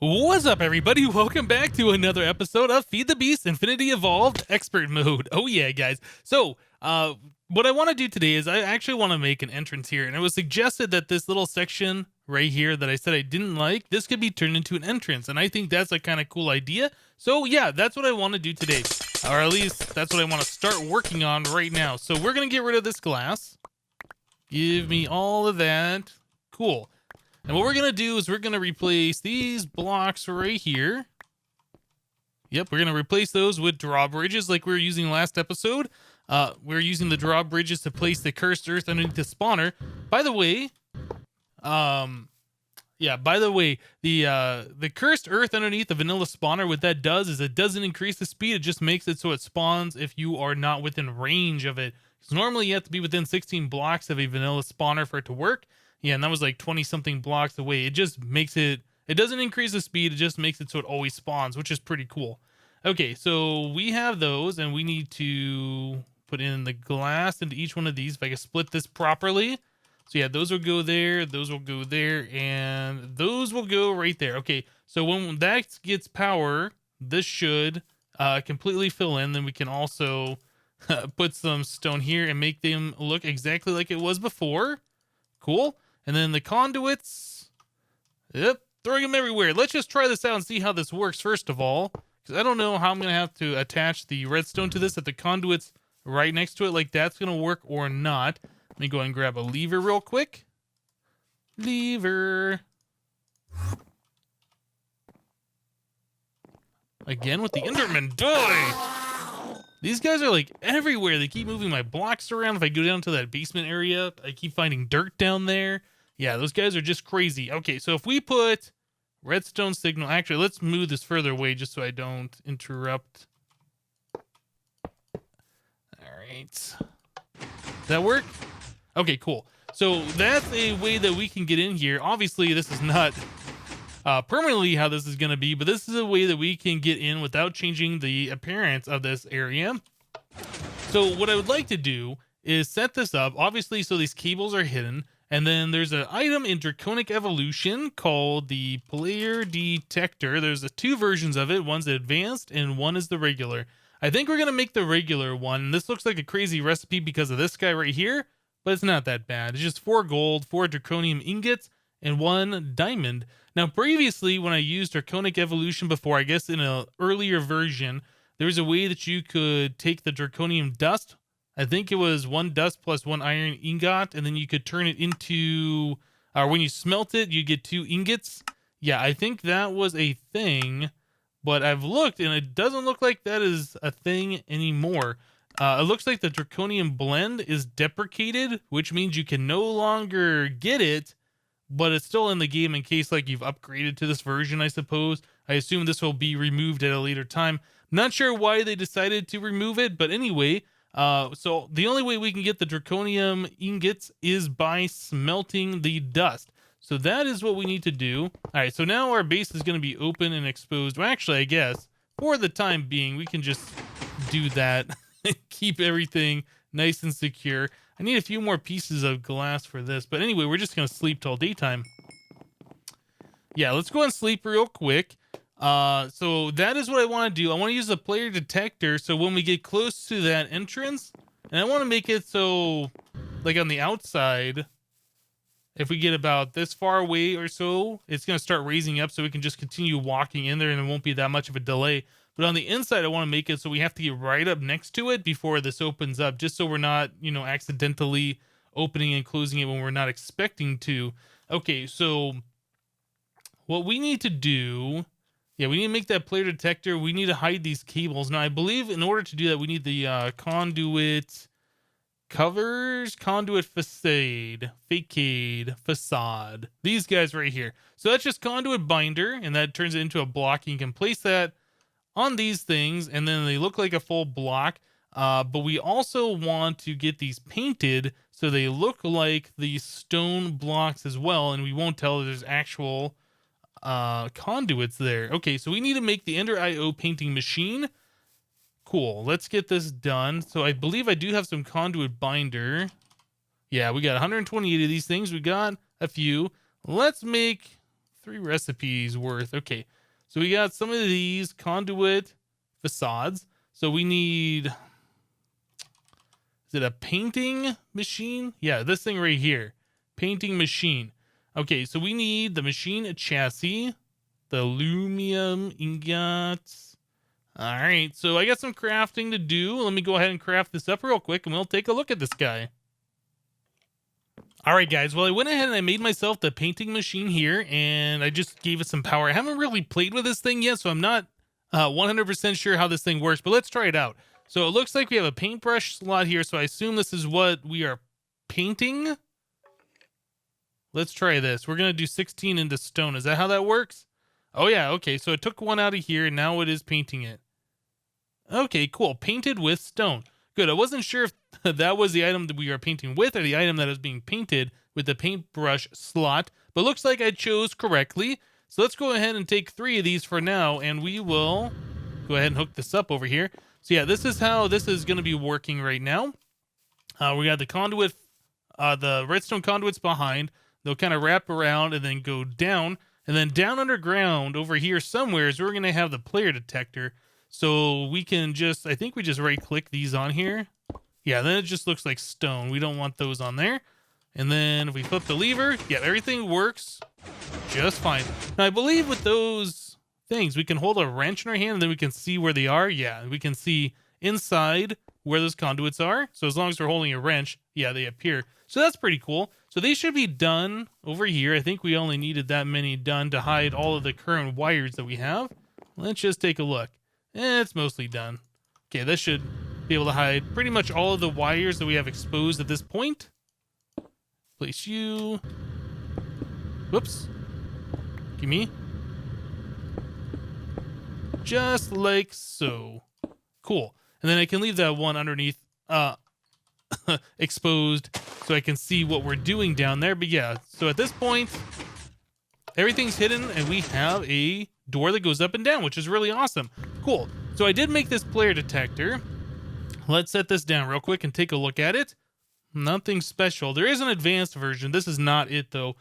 What's up, everybody? Welcome back to another episode of Feed the Beast Infinity Evolved Expert Mode. Oh yeah, guys. So, what I want to do today is I actually want to make an entrance here, and it was suggested that this little section right here that I said I didn't like, this could be turned into an entrance, and I think that's a kind of cool idea. So yeah, that's what I want to do today, or at least that's what I want to start working on right now. So we're gonna get rid of this glass. Give me all of that. Cool. And what we're going to do is we're going to replace these blocks right here. Yep, we're going to replace those with drawbridges like we were using last episode. We're using the drawbridges to place the cursed earth underneath the spawner. By the way, the cursed earth underneath the vanilla spawner, what that does is it doesn't increase the speed. It just makes it so it spawns if you are not within range of it. Because normally you have to be within 16 blocks of a vanilla spawner for it to work. Yeah, and that was like 20 something blocks away. It just makes it doesn't increase the speed. It just makes it so it always spawns, which is pretty cool. Okay, so we have those, and we need to put in the glass into each one of these. If I can split this properly. So yeah, those will go there, those will go there, and those will go right there. Okay, so when that gets power, this should completely fill in. Then we can also put some stone here and make them look exactly like it was before. Cool. And then the conduits, yep, throwing them everywhere. Let's just try this out and see how this works first of all, because I don't know how I'm going to have to attach the redstone to this, if the conduit's right next to it, like that's going to work or not. Let me go ahead and grab a lever real quick. Lever. Again with the Enderman. Die! These guys are like everywhere. They keep moving my blocks around. If I go down to that basement area, I keep finding dirt down there. Yeah, those guys are just crazy. Okay, so if we put redstone signal, actually, let's move this further away just so I don't interrupt. All right. Does that work? Okay, cool. So that's a way that we can get in here. Obviously, this is not permanently how this is going to be, but this is a way that we can get in without changing the appearance of this area. So what I would like to do is set this up, obviously, so these cables are hidden. And then there's an item in Draconic Evolution called the Player Detector. There's two versions of it. One's the advanced and one is the regular. I think we're going to make the regular one. This looks like a crazy recipe because of this guy right here, but it's not that bad. It's just 4 gold, 4 draconium ingots, and 1 diamond. Now, previously, when I used Draconic Evolution before, I guess in an earlier version, there was a way that you could take the draconium dust. I think it was 1 dust plus 1 iron ingot, and then you could turn it into, when you smelt it, you get 2 ingots. Yeah, I think that was a thing, but I've looked, and it doesn't look like that is a thing anymore. It looks like the draconium blend is deprecated, which means you can no longer get it, but it's still in the game in case like you've upgraded to this version, I suppose. I assume this will be removed at a later time. Not sure why they decided to remove it, but anyway, so the only way we can get the draconium ingots is by smelting the dust. So that is what we need to do. All right, so now our base is going to be open and exposed. Well, actually, I guess for the time being, we can just do that. Keep everything nice and secure. I need a few more pieces of glass for this. But anyway, we're just going to sleep till daytime. Yeah, let's go and sleep real quick. So that is what I want to do. I want to use the player detector. So when we get close to that entrance, and I want to make it so like on the outside, if we get about this far away or so, it's going to start raising up so we can just continue walking in there and it won't be that much of a delay. But on the inside, I want to make it so we have to get right up next to it before this opens up, just so we're not, accidentally opening and closing it when we're not expecting to. Okay, so what we need to do, we need to make that player detector. We need to hide these cables. Now, I believe in order to do that, we need the conduit covers, conduit facade, facade. These guys right here. So that's just conduit binder, and that turns it into a block. You can place that on these things, and then they look like a full block. But we also want to get these painted so they look like the stone blocks as well, and we won't tell there's actual conduits there. Okay, so we need to make the Ender IO painting machine. Cool, let's get this done. So I believe I do have some conduit binder. Yeah, we got 128 of these things. We got a few. Let's make 3 recipes worth. Okay, so we got some of these conduit facades. So we need, is it a painting machine? Yeah, this thing right here, painting machine. Okay, so we need the machine chassis, the aluminum ingots. All right, so I got some crafting to do. Let me go ahead and craft this up real quick, and we'll take a look at this guy. All right, guys. Well, I went ahead and I made myself the painting machine here, and I just gave it some power. I haven't really played with this thing yet, so I'm not 100% sure how this thing works, but let's try it out. So it looks like we have a paintbrush slot here, so I assume this is what we are painting. Let's try this. We're going to do 16 into stone. Is that how that works? Oh, yeah. Okay, so it took one out of here, and now it is painting it. Okay, cool. Painted with stone. Good. I wasn't sure if that was the item that we are painting with or the item that is being painted with the paintbrush slot, but looks like I chose correctly. So let's go ahead and take 3 of these for now, and we will go ahead and hook this up over here. So yeah, this is how this is going to be working right now. We got the conduit, the redstone conduits behind. They'll kind of wrap around and then go down. And then down underground over here somewhere is where we're going to have the player detector. So we can just, I think we just right click these on here. Yeah, then it just looks like stone. We don't want those on there. And then if we flip the lever, yeah, everything works just fine. Now I believe with those things, we can hold a wrench in our hand and then we can see where they are. Yeah, we can see inside where those conduits are. So as long as we're holding a wrench, yeah, they appear. So that's pretty cool. So they should be done over here. I think we only needed that many done to hide all of the current wires that we have. Let's just take a look. It's mostly done. Okay, this should be able to hide pretty much all of the wires that we have exposed at this point. Place you. Whoops. Give me. Just like so. Cool. And then I can leave that one underneath exposed so I can see what we're doing down there. But yeah, so at this point, everything's hidden and we have a door that goes up and down, which is really awesome. Cool. So I did make this player detector. Let's set this down real quick and take a look at it. Nothing special. There is an advanced version. This is not it though.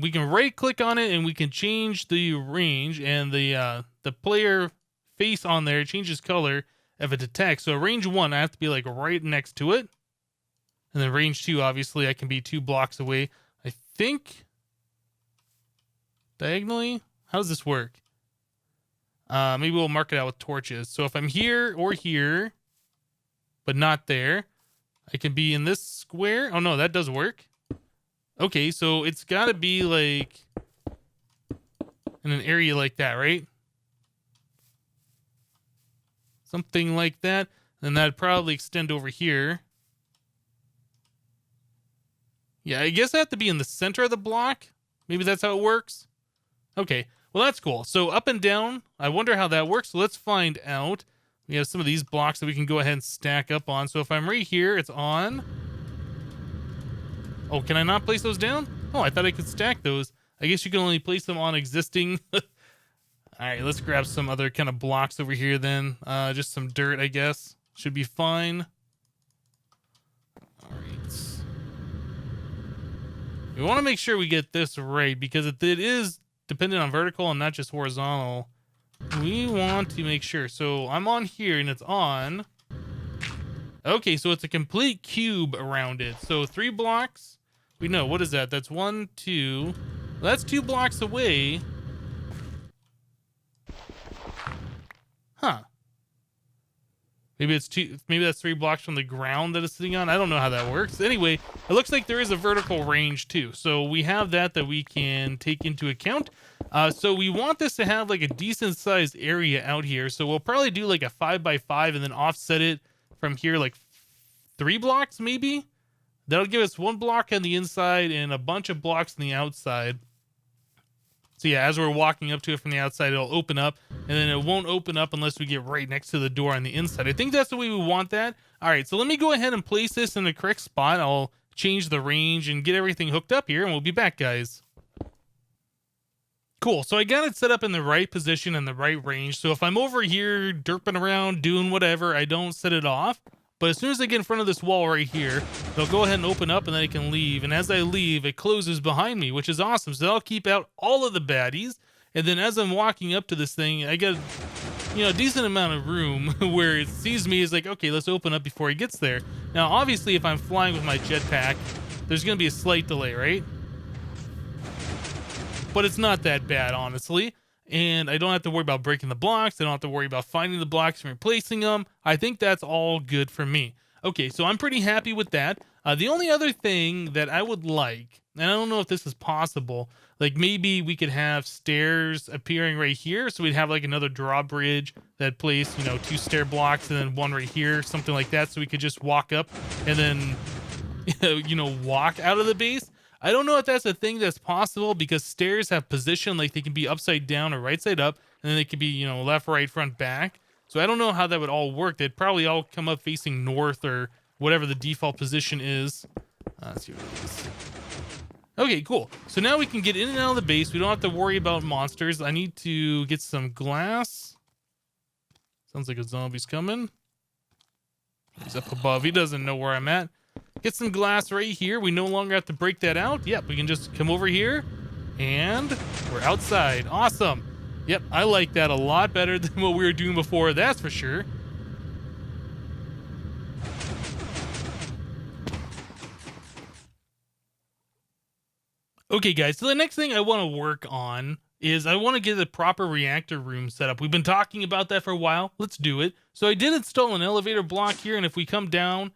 We can right click on it and we can change the range, and the player face on there changes color if it detects. So range 1, I have to be like right next to it. And then range 2, obviously I can be 2 blocks away. I think diagonally. How does this work? Maybe we'll mark it out with torches. So if I'm here or here, but not there, I can be in this square. Oh no, that does work. Okay, so it's got to be like in an area like that, right? Something like that. And that'd probably extend over here. Yeah, I guess I have to be in the center of the block. Maybe that's how it works. Okay, well, that's cool. So up and down, I wonder how that works. So let's find out. We have some of these blocks that we can go ahead and stack up on. So if I'm right here, it's on. Oh, can I not place those down? Oh, I thought I could stack those. I guess you can only place them on existing. All right, let's grab some other kind of blocks over here then. Just some dirt, I guess. Should be fine. All right. We want to make sure we get this right because it is dependent on vertical and not just horizontal. We want to make sure. So I'm on here and it's on. Okay, so it's a complete cube around it. So 3 blocks. We know, what is that? That's 1, 2. Well, that's 2 blocks away. Huh. Maybe it's 2. Maybe that's 3 blocks from the ground that it's sitting on. I don't know how that works. Anyway, it looks like there is a vertical range too. So we have that we can take into account. So we want this to have like a decent sized area out here. So we'll probably do like a 5x5 and then offset it from here like 3 blocks maybe. That'll give us 1 block on the inside and a bunch of blocks on the outside. So yeah, as we're walking up to it from the outside, it'll open up, and then it won't open up unless we get right next to the door on the inside. I think that's the way we want that. All right, so let me go ahead and place this in the correct spot. I'll change the range and get everything hooked up here, and we'll be back, guys. Cool, so I got it set up in the right position and the right range. So if I'm over here derping around doing whatever, I don't set it off. But as soon as I get in front of this wall right here, they'll go ahead and open up and then I can leave. And as I leave, it closes behind me, which is awesome. So that'll keep out all of the baddies. And then as I'm walking up to this thing, I get, a decent amount of room where it sees me. Is like, okay, let's open up before he gets there. Now, obviously, if I'm flying with my jetpack, there's going to be a slight delay, right? But it's not that bad, honestly. And I don't have to worry about breaking the blocks. I don't have to worry about finding the blocks and replacing them. I think that's all good for me. Okay, so I'm pretty happy with that. The only other thing that I would like, and I don't know if this is possible, like maybe we could have stairs appearing right here. So we'd have like another drawbridge that placed, 2 stair blocks and then one right here, something like that. So we could just walk up and then, walk out of the base. I don't know if that's a thing that's possible because stairs have position, like they can be upside down or right side up, and then they could be, left, right, front, back. So I don't know how that would all work. They'd probably all come up facing north or whatever the default position is. Let's see what it is. Okay, cool. So now we can get in and out of the base. We don't have to worry about monsters. I need to get some glass. Sounds like a zombie's coming. He's up above. He doesn't know where I'm at. Get some glass right here. We no longer have to break that out. Yep, we can just come over here and we're outside. Awesome. Yep, I like that a lot better than what we were doing before, that's for sure. Okay, guys, so the next thing I want to work on is I want to get a proper reactor room set up. We've been talking about that for a while. Let's do it. So I did install an elevator block here, and if we come down,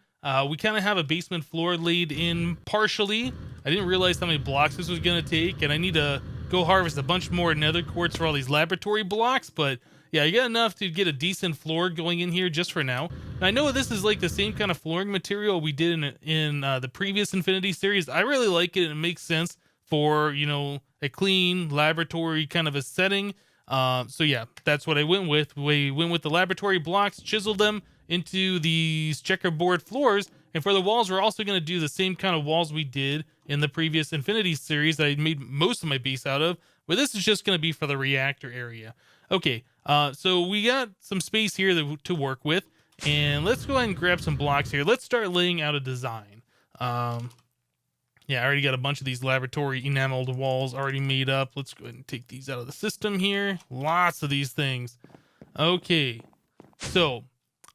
we kind of have a basement floor laid in partially. I didn't realize how many blocks this was going to take, and I need to go harvest a bunch more nether quartz for all these laboratory blocks, but yeah, I got enough to get a decent floor going in here just for now. And I know this is like the same kind of flooring material we did in the previous Infinity series. I really like it, and it makes sense for, a clean laboratory kind of a setting. So yeah, that's what I went with. We went with the laboratory blocks, chiseled them into these checkerboard floors, and for the walls, we're also going to do the same kind of walls we did in the previous Infinity series that I made most of my base out of, but this is just going to be for the reactor area. Okay, so we got some space here to work with, and let's go ahead and grab some blocks here. Let's start laying out a design. Yeah, I already got a bunch of these laboratory enameled walls already made up. Let's go ahead and take these out of the system here. Lots of these things. Okay, so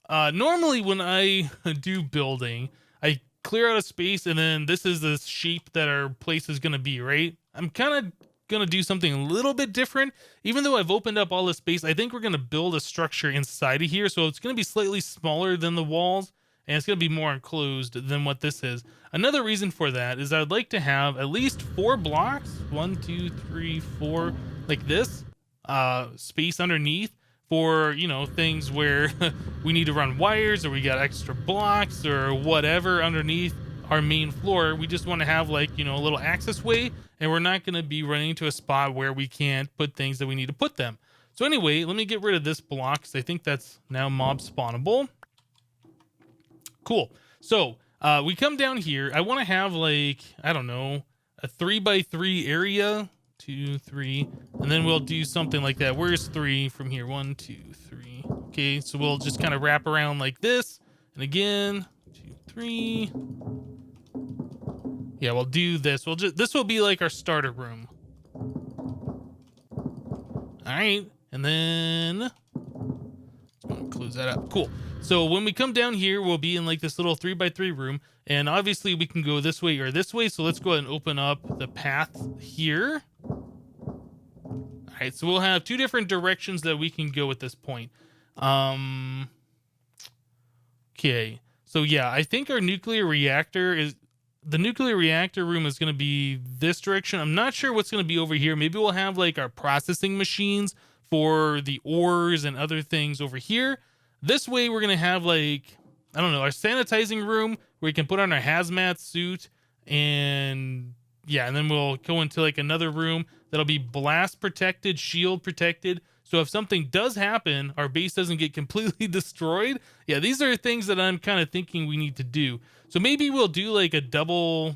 normally when I do building, I clear out a space, and then this is the shape that our place is going to be, right? I'm kind of going to do something a little bit different. Even though I've opened up all this space, I think we're going to build a structure inside of here. So it's going to be slightly smaller than the walls, and it's going to be more enclosed than what this is. Another reason for that is I'd like to have at least 4 blocks, 1, 2, 3, 4, like this, space underneath for, things where we need to run wires, or we got extra blocks or whatever underneath our main floor. We just want to have like, a little access way, and we're not going to be running to a spot where we can't put things that we need to put them. So anyway, let me get rid of this block, because I think that's now mob spawnable. Cool. So we come down here. I want to have like, I don't know, a 3x3 area. 2, 3, and then we'll do something like that. Where's 3 from here? 1, 2, 3. Okay, so we'll just kind of wrap around like this, and again, 2, 3. Yeah, we'll do this. This will be like our starter room. All right, and then let's go and close that up. Cool. So when we come down here, we'll be in like this little 3x3 room, and obviously we can go this way or this way. So let's go ahead and open up the path here. All right, so we'll have 2 different directions that we can go at this point. Okay, so yeah, I think our nuclear reactor room is going to be this direction. I'm not sure what's going to be over here. Maybe we'll have like our processing machines for the ores and other things over here. This way we're going to have like, I don't know, our sanitizing room where we can put on our hazmat suit, and yeah, and then we'll go into like another room that'll be blast protected, shield protected. So if something does happen, our base doesn't get completely destroyed. Yeah, these are things that I'm kind of thinking we need to do. So maybe we'll do like a double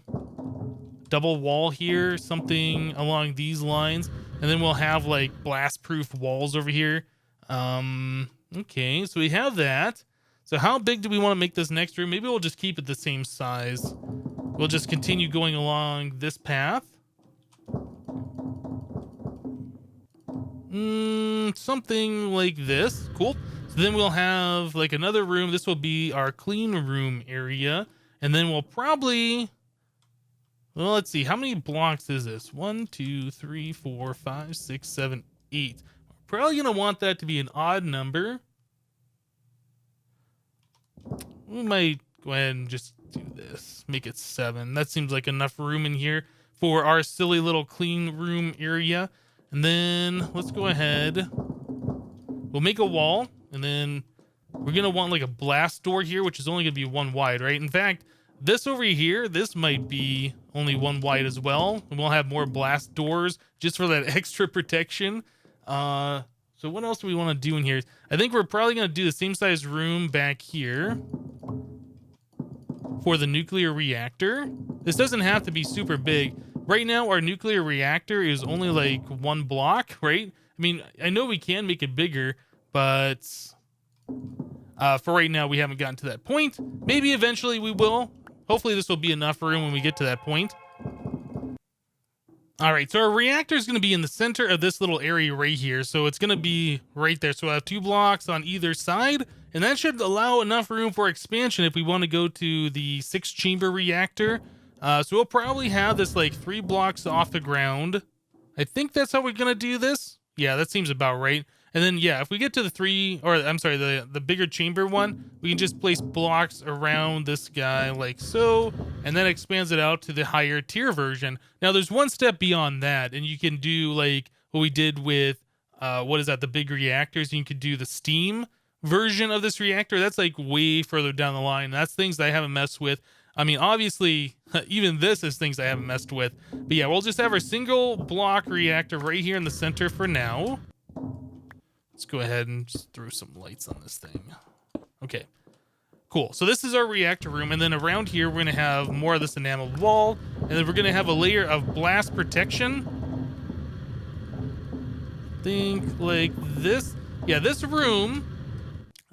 wall here, something along these lines, and then we'll have like blast proof walls over here. Okay, so we have that. So how big do we want to make this next room? Maybe we'll just keep it the same size. We'll just continue going along this path. Something like this. Cool. So then we'll have like another room. This will be our clean room area. And then we'll probably, well, let's see. How many blocks is this? 1, 2, 3, 4, 5, 6, 7, 8. We're probably going to want that to be an odd number. We might go ahead and just do this. Make it 7. That seems like enough room in here for our silly little clean room area. And then let's go ahead. We'll make a wall. And then we're going to want like a blast door here, which is only going to be 1 wide, right? In fact, this over here, this might be only 1 wide as well. And we'll have more blast doors just for that extra protection. So what else do we want to do in here? I think we're probably going to do the same size room back here for the nuclear reactor. This doesn't have to be super big. Right now, our nuclear reactor is only like 1 block, right? I mean, I know we can make it bigger, but for right now, we haven't gotten to that point. Maybe eventually we will. Hopefully this will be enough room when we get to that point. All right, so our reactor is going to be in the center of this little area right here. So it's going to be right there. So we'll have 2 blocks on either side, and that should allow enough room for expansion if we want to go to the 6-chamber reactor. So we'll probably have this like 3 blocks off the ground. I think that's how we're going to do this. Yeah, that seems about right. And then, yeah, if we get to the bigger chamber one, we can just place blocks around this guy like so, and that expands it out to the higher tier version. Now, there's one step beyond that, and you can do like what we did with, the big reactors. You can do the steam version of this reactor. That's like way further down the line. That's things that I haven't messed with. I mean, obviously, even this is things I haven't messed with. But yeah, we'll just have our single block reactor right here in the center for now. Let's go ahead and just throw some lights on this thing. Okay, cool. So this is our reactor room. And then around here, we're going to have more of this enameled wall. And then we're going to have a layer of blast protection. Think like this. Yeah, this room,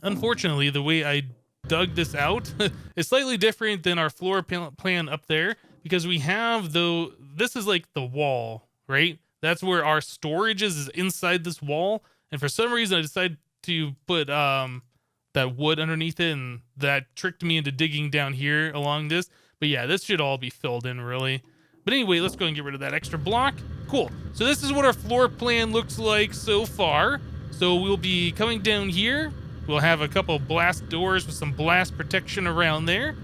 unfortunately, the way I dug this out is slightly different than our floor plan up there, because we have, though, this is like the wall, right? That's where our storage is inside this wall. And for some reason, I decided to put that wood underneath it, and that tricked me into digging down here along this. But yeah, this should all be filled in, really. But anyway, let's go and get rid of that extra block. Cool. So this is what our floor plan looks like so far. So we'll be coming down here. We'll have a couple blast doors with some blast protection around there.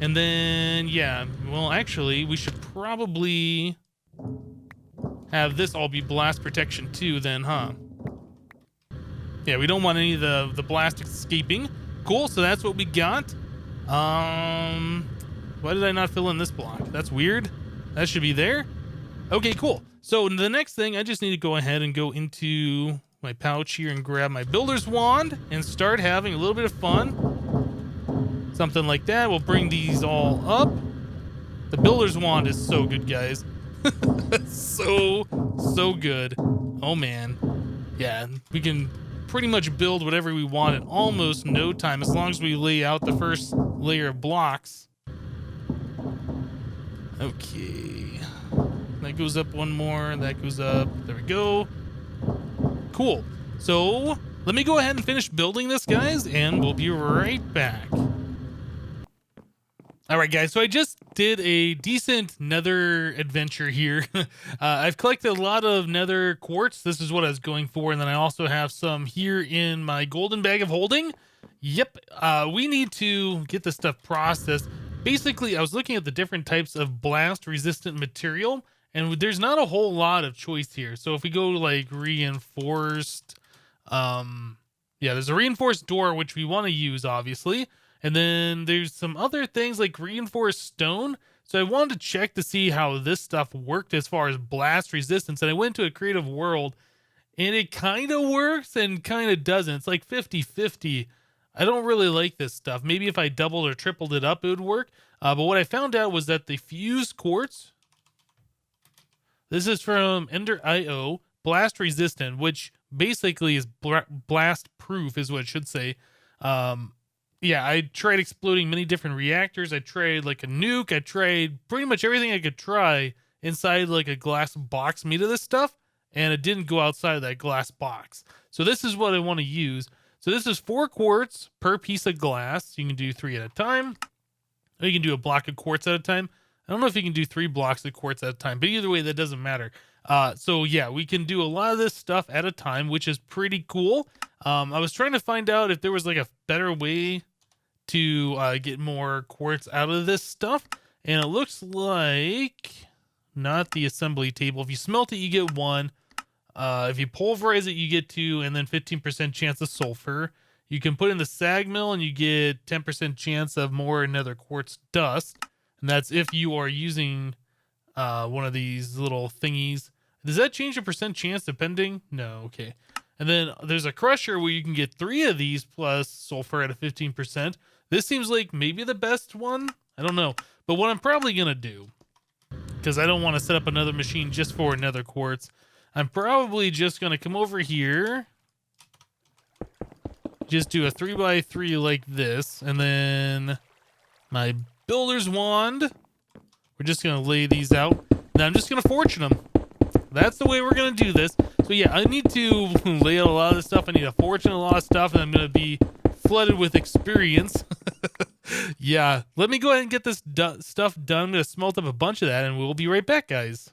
And then, yeah, well, actually, we should probably have this all be blast protection too then, huh? Yeah, we don't want any of the blast escaping. Cool, so that's what we got. Why did I not fill in this block? That's weird. That should be there. Okay, cool. So the next thing, I just need to go ahead and go into my pouch here and grab my builder's wand and start having a little bit of fun. Something like that. We'll bring these all up. The builder's wand is so good, guys. so good. Oh, man. Yeah, we can pretty much build whatever we want in almost no time, as long as we lay out the first layer of blocks. Okay. That goes up one more. That goes up. There we go. Cool. So let me go ahead and finish building this, guys, and we'll be right back. All right, guys, so I just did a decent nether adventure here. I've collected a lot of nether quartz. This is what I was going for. And then I also have some here in my golden bag of holding. Yep, we need to get this stuff processed. Basically, I was looking at the different types of blast-resistant material, and there's not a whole lot of choice here. So if we go to, like, reinforced... yeah, there's a reinforced door, which we want to use, obviously. And then there's some other things like reinforced stone. So I wanted to check to see how this stuff worked as far as blast resistance. And I went to a creative world, and it kind of works and kind of doesn't. It's like 50-50. I don't really like this stuff. Maybe if I doubled or tripled it up, it would work. But what I found out was that the fused quartz, this is from Ender.io, blast resistant, which basically is blast proof is what it should say. yeah, I tried exploding many different reactors. I tried like a nuke. I tried pretty much everything I could try inside like a glass box made of this stuff, and it didn't go outside of that glass box. So this is what I want to use. So this is 4 quartz per piece of glass. You can do 3 at a time. Or you can do a block of quartz at a time. I don't know if you can do 3 blocks of quartz at a time, but either way, that doesn't matter. So yeah, we can do a lot of this stuff at a time, which is pretty cool. I was trying to find out if there was like a better way to get more quartz out of this stuff, and it looks like not the assembly table. If you smelt it, you get 1. If you pulverize it, you get 2, and then 15% chance of sulfur. You can put in the sag mill, and you get 10% chance of more nether quartz dust, and that's if you are using one of these little thingies. Does that change the percent chance depending? No, okay. And then there's a crusher where you can get 3 of these plus sulfur at a 15%. This seems like maybe the best one. I don't know. But what I'm probably going to do, because I don't want to set up another machine just for nether quartz, I'm probably just going to come over here, just do a 3x3 like this, and then my builder's wand. We're just going to lay these out. Now I'm just going to fortune them. That's the way we're going to do this. So yeah, I need to lay out a lot of this stuff. I need to fortune a lot of stuff, and I'm going to be flooded with experience. Yeah, let me go ahead and get this stuff done. I'm going to smelt up a bunch of that, and we'll be right back, guys.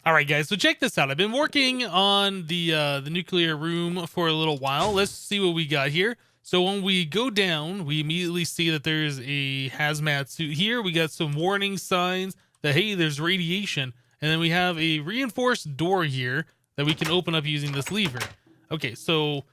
All right, guys, so check this out. I've been working on the nuclear room for a little while. Let's see what we got here. So when we go down, we immediately see that there's a hazmat suit here. We got some warning signs that, hey, there's radiation. And then we have a reinforced door here that we can open up using this lever. Okay, so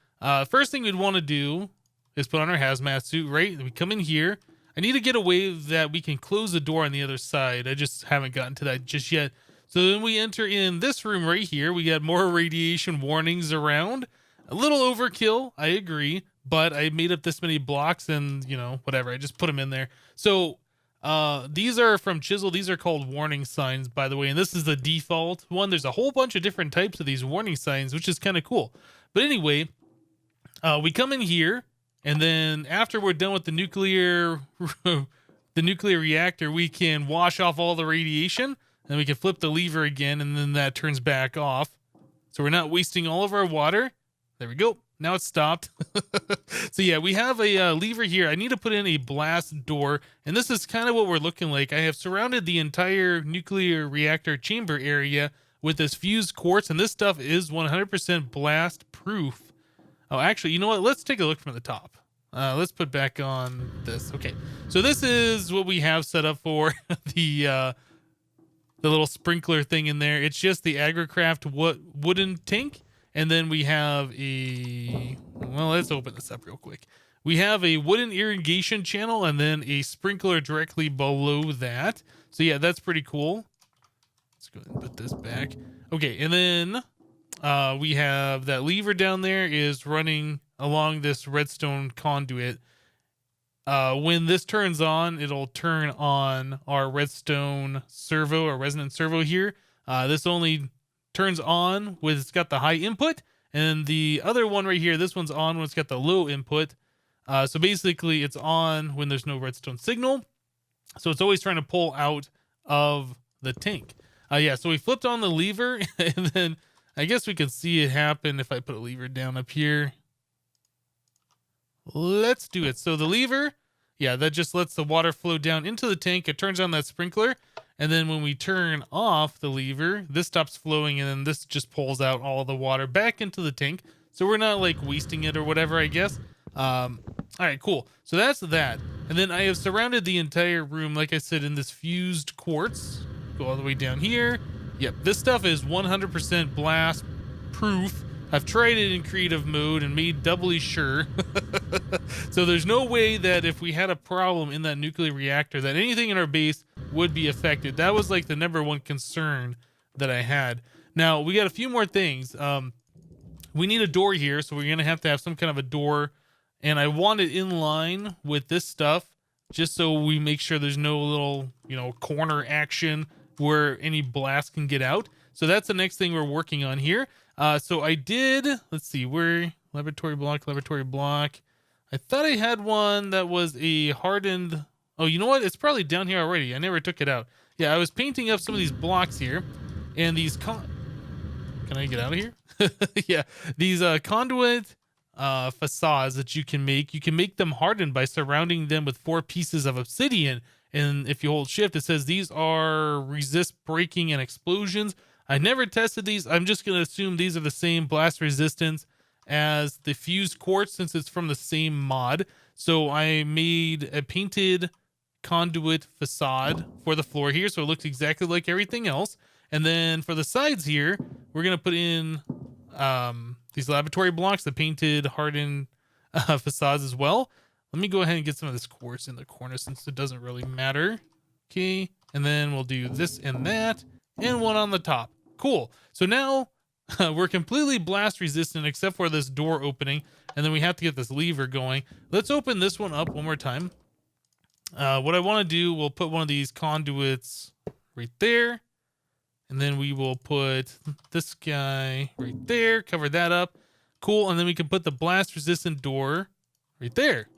first thing we'd want to do is put on our hazmat suit, right? We come in here. I need to get a way that we can close the door on the other side. I just haven't gotten to that just yet. So then we enter in this room right here. We got more radiation warnings around. A little overkill, I agree, but I made up this many blocks and, you know, whatever. I just put them in there. So these are from Chisel. These are called warning signs, by the way, and this is the default one. There's a whole bunch of different types of these warning signs, which is kind of cool. But anyway, we come in here, and then after we're done with the nuclear reactor, we can wash off all the radiation. Then we can flip the lever again, and then that turns back off. So we're not wasting all of our water. There we go. Now it's stopped. So yeah, we have a lever here. I need to put in a blast door, and this is kind of what we're looking like. I have surrounded the entire nuclear reactor chamber area with this fused quartz, and this stuff is 100% blast proof. Oh, actually, you know what? Let's take a look from the top. Let's put back on this. Okay, so this is what we have set up for the little sprinkler thing in there. It's just the Agricraft wooden tank. And then we have well, let's open this up real quick. We have a wooden irrigation channel and then a sprinkler directly below that. So yeah, that's pretty cool. Let's go ahead and put this back. Okay, and then we have that lever down there is running along this redstone conduit. When this turns on, it'll turn on our redstone servo or resonant servo here. This only turns on when it's got the high input, and the other one right here, this one's on when it's got the low input. So basically it's on when there's no redstone signal. So it's always trying to pull out of the tank. Yeah, so we flipped on the lever, and then I guess we can see it happen if I put a lever down up here. Let's do it. So the lever, yeah, that just lets the water flow down into the tank. It turns on that sprinkler. And then when we turn off the lever, this stops flowing, and then this just pulls out all the water back into the tank. So we're not like wasting it or whatever, I guess. All right, cool. So that's that. And then I have surrounded the entire room, like I said, in this fused quartz. Go all the way down here. Yep, this stuff is 100% blast proof. I've tried it in creative mode and made doubly sure. So there's no way that if we had a problem in that nuclear reactor that anything in our base would be affected. That was like the #1 concern that I had. Now we got a few more things. We need a door here, so we're gonna have to have some kind of a door, and I want it in line with this stuff just so we make sure there's no little, you know, corner action where any blast can get out. So that's the next thing we're working on here. So I did, let's see, where laboratory block. I thought I had one that was a hardened. Oh, you know what? It's probably down here already. I never took it out. Yeah, I was painting up some of these blocks here, and these can I get out of here? Yeah, these conduit facades that you can make them hardened by surrounding them with 4 pieces of obsidian. And if you hold shift, it says these are resist breaking and explosions. I never tested these. I'm just going to assume these are the same blast resistance as the fused quartz since it's from the same mod. So I made a painted conduit facade for the floor here, so it looks exactly like everything else. And then for the sides here, we're going to put in these laboratory blocks, the painted hardened facades as well. Let me go ahead and get some of this quartz in the corner since it doesn't really matter. Okay, and then we'll do this and that, and one on the top. Cool. So now we're completely blast resistant except for this door opening, and then we have to get this lever going. Let's open this one up one more time. What I want to do, we'll put one of these conduits right there, and then we will put this guy right there, cover that up. Cool, and then we can put the blast resistant door right there.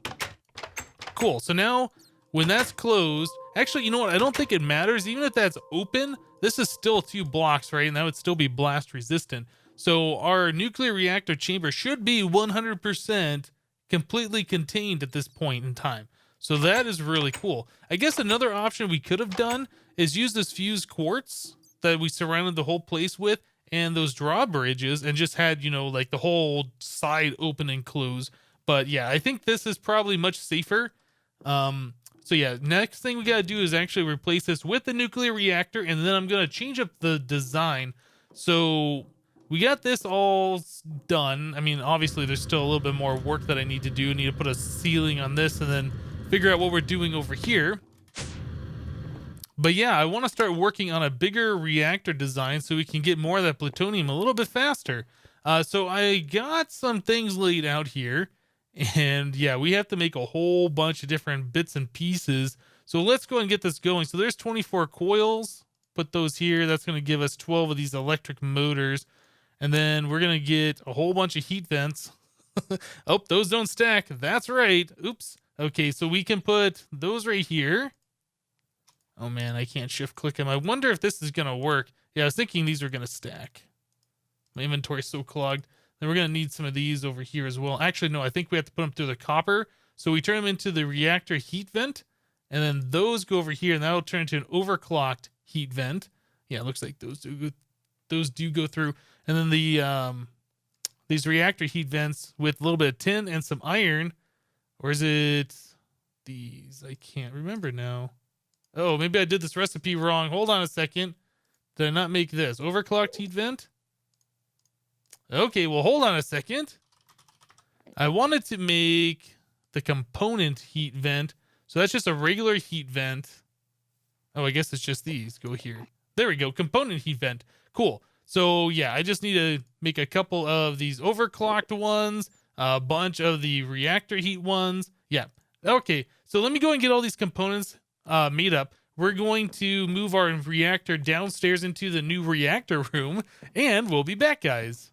Cool, so now when that's closed, actually, you know what? I don't think it matters. Even if that's open, this is still 2 blocks, right? And that would still be blast resistant. So our nuclear reactor chamber should be 100% completely contained at this point in time. So that is really cool. I guess another option we could have done is use this fused quartz that we surrounded the whole place with and those drawbridges and just had, you know, like the whole side open and close. But yeah, I think this is probably much safer. So yeah, next thing we got to do is actually replace this with the nuclear reactor, and then I'm going to change up the design. So we got this all done. I mean, obviously there's still a little bit more work that I need to do. I need to put a ceiling on this and then figure out what we're doing over here. But yeah, I want to start working on a bigger reactor design so we can get more of that plutonium a little bit faster. So I got some things laid out here. And yeah, we have to make a whole bunch of different bits and pieces. So let's go and get this going. So there's 24 coils. Put those here. That's going to give us 12 of these electric motors. And then we're going to get a whole bunch of heat vents. Oh, those don't stack. That's right. Oops. Okay, so we can put those right here. Oh man, I can't shift click them. I wonder if this is going to work. Yeah, I was thinking these were going to stack. My inventory's so clogged. Then we're going to need some of these over here as well. Actually, no, I think we have to put them through the copper. So we turn them into the reactor heat vent. And then those go over here, and that'll turn into an overclocked heat vent. Yeah, it looks like those do go through. And then the these reactor heat vents with a little bit of tin and some iron. Or is it these? I can't remember now. Oh, maybe I did this recipe wrong. Hold on a second. Did I not make this? Overclocked heat vent? Okay, well, hold on a second. I wanted to make the component heat vent. So that's just a regular heat vent. Oh, I guess it's just these. Go here. There we go. Component heat vent. Cool. So yeah, I just need to make a couple of these overclocked ones, a bunch of the reactor heat ones. Yeah. Okay. So let me go and get all these components made up. We're going to move our reactor downstairs into the new reactor room, and we'll be back, guys.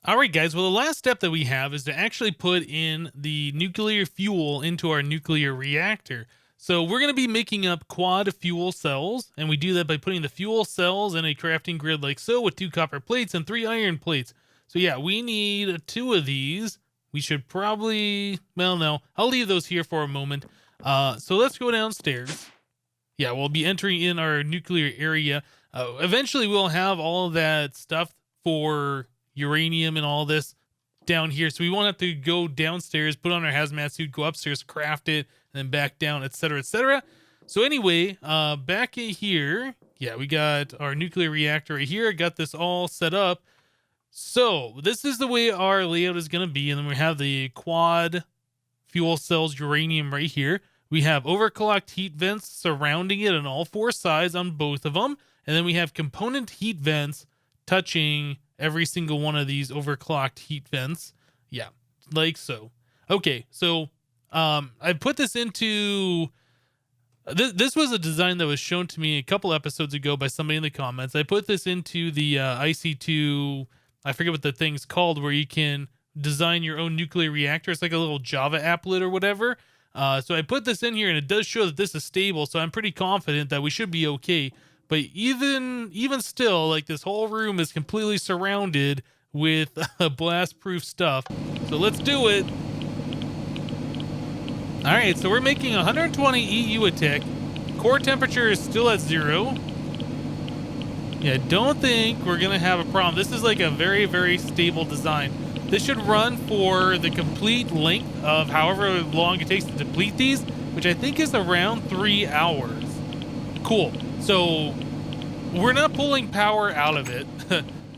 All right, guys. Well, the last step that we have is to actually put in the nuclear fuel into our nuclear reactor. So we're going to be making up quad fuel cells, and we do that by putting the fuel cells in a crafting grid like so with 2 copper plates and 3 iron plates. So yeah, we need 2 of these. We should probably, well, no, I'll leave those here for a moment. So let's go downstairs. Yeah, we'll be entering in our nuclear area. Eventually we'll have all of that stuff for uranium and all this down here, so we won't have to go downstairs, put on our hazmat suit, go upstairs, craft it, and then back down, etc., etc. So anyway, back in here, yeah, we got our nuclear reactor right here. Got this all set up. So this is the way our layout is going to be, and then we have the quad fuel cells uranium right here. We have overclocked heat vents surrounding it on all 4 sides on both of them, and then we have component heat vents touching every single one of these overclocked heat vents. Yeah, like so. Okay, so I put this into... This was a design that was shown to me a couple episodes ago by somebody in the comments. I put this into the IC2... I forget what the thing's called, where you can design your own nuclear reactor. It's like a little Java applet or whatever. So I put this in here, and it does show that this is stable, so I'm pretty confident that we should be okay. But even still, like, this whole room is completely surrounded with blast-proof stuff. So let's do it. All right, so we're making 120 EU a tick. Core temperature is still at 0. Yeah, I don't think we're gonna have a problem. This is like a very, very stable design. This should run for the complete length of however long it takes to deplete these, which I think is around 3 hours. Cool. So we're not pulling power out of it.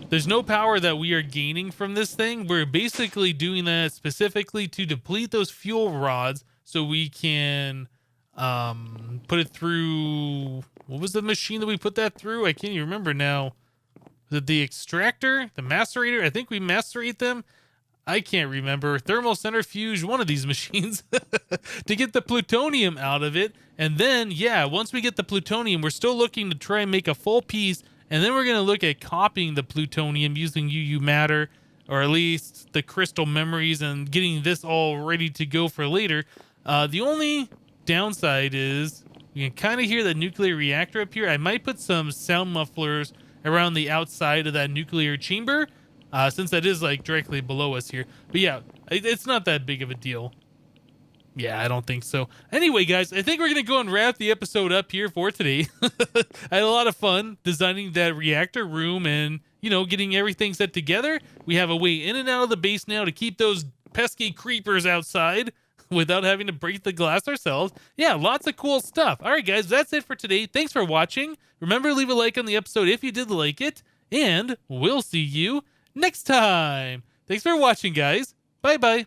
There's no power that we are gaining from this thing. We're basically doing that specifically to deplete those fuel rods so we can put it through. What was the machine that we put that through? I can't even remember now. The extractor, the macerator. I think we macerate them. I can't remember. Thermal centrifuge, one of these machines to get the plutonium out of it. And then, yeah, once we get the plutonium, we're still looking to try and make a full piece. And then we're going to look at copying the plutonium using UU matter, or at least the crystal memories, and getting this all ready to go for later. The only downside is you can kind of hear the nuclear reactor up here. I might put some sound mufflers around the outside of that nuclear chamber, since that is like directly below us here. But yeah, it's not that big of a deal. Yeah, I don't think so. Anyway, guys, I think we're going to go and wrap the episode up here for today. I had a lot of fun designing that reactor room and, you know, getting everything set together. We have a way in and out of the base now to keep those pesky creepers outside without having to break the glass ourselves. Yeah, lots of cool stuff. All right, guys, that's it for today. Thanks for watching. Remember to leave a like on the episode if you did like it, and we'll see you next time. Thanks for watching, guys. Bye-bye.